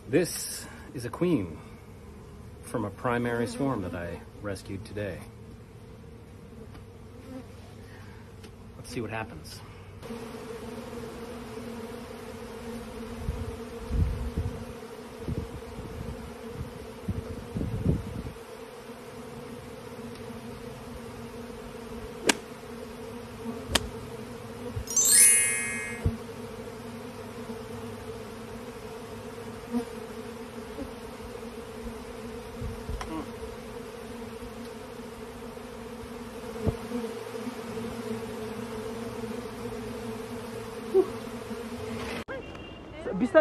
This is a queen from a primary swarm that I rescued today. Let's see what happens.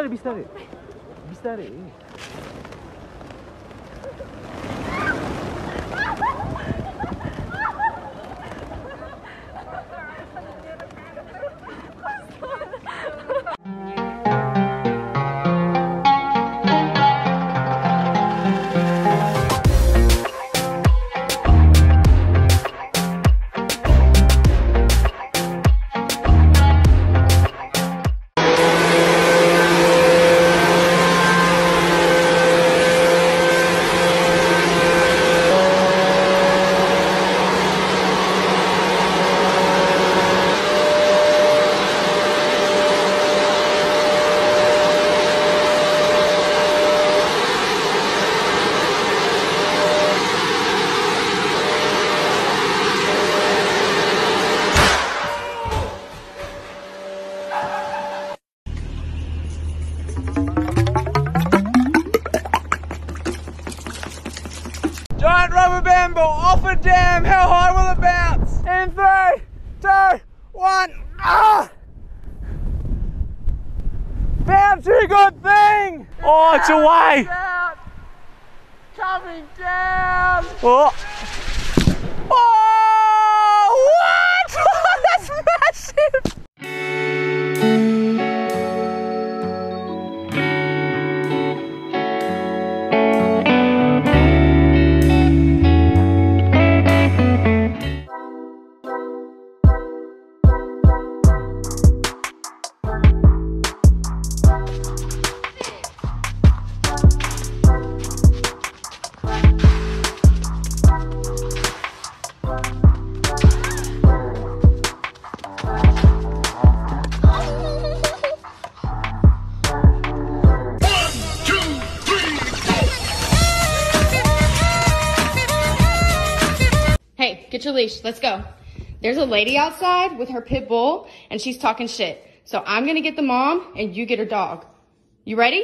비슷하래. Giant rubber band ball off a dam. How high will it bounce? In 3, 2, 1. Ah! Bounce, you good thing! Oh, it's away! Down. Coming down! Oh! Oh! What? That's massive! Hey, get your leash. Let's go. There's a lady outside with her pit bull, and she's talking shit. So I'm gonna get the mom, and you get her dog. You ready?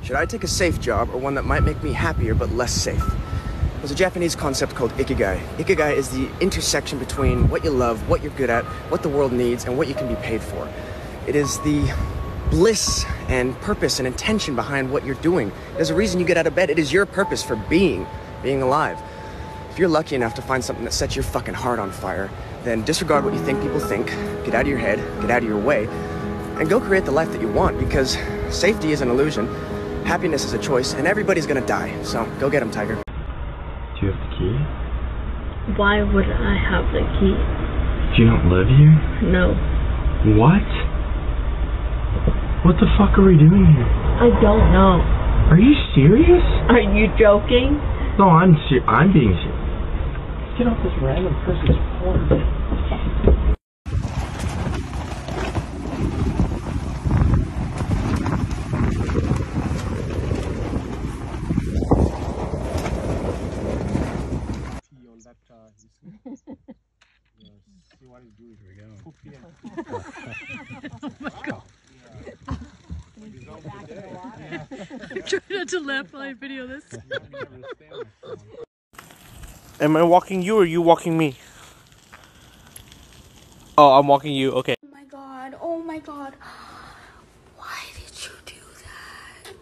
Should I take a safe job or one that might make me happier but less safe? There's a Japanese concept called ikigai. Ikigai is the intersection between what you love, what you're good at, what the world needs, and what you can be paid for. It is the bliss and purpose and intention behind what you're doing. There's a reason you get out of bed. It is your purpose for being alive. If you're lucky enough to find something that sets your fucking heart on fire, then disregard what you think people think, get out of your head, get out of your way, and go create the life that you want, because safety is an illusion, happiness is a choice, and everybody's gonna die. So go get them, Tiger. Do you have the key? Why would I have the key? Do you not live here? No. What? What the fuck are we doing here? I don't know. Are you serious? Are you joking? No, I'm being serious. Get off this random person's porch. Try not to laugh while I video this. Am I walking you or you walking me? Oh, I'm walking you, okay. Oh my god, oh my god. Why did you do that?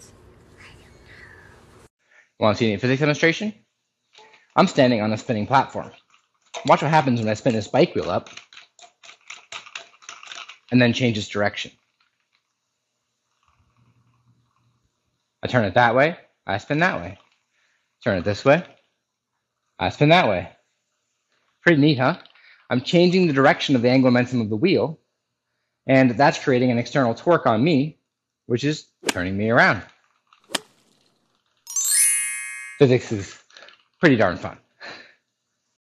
Want to see a physics demonstration? I'm standing on a spinning platform. Watch what happens when I spin this bike wheel up and then change its direction. I turn it that way, I spin that way. Turn it this way, I spin that way. Pretty neat, huh? I'm changing the direction of the angular momentum of the wheel, and that's creating an external torque on me, which is turning me around. Physics is pretty darn fun.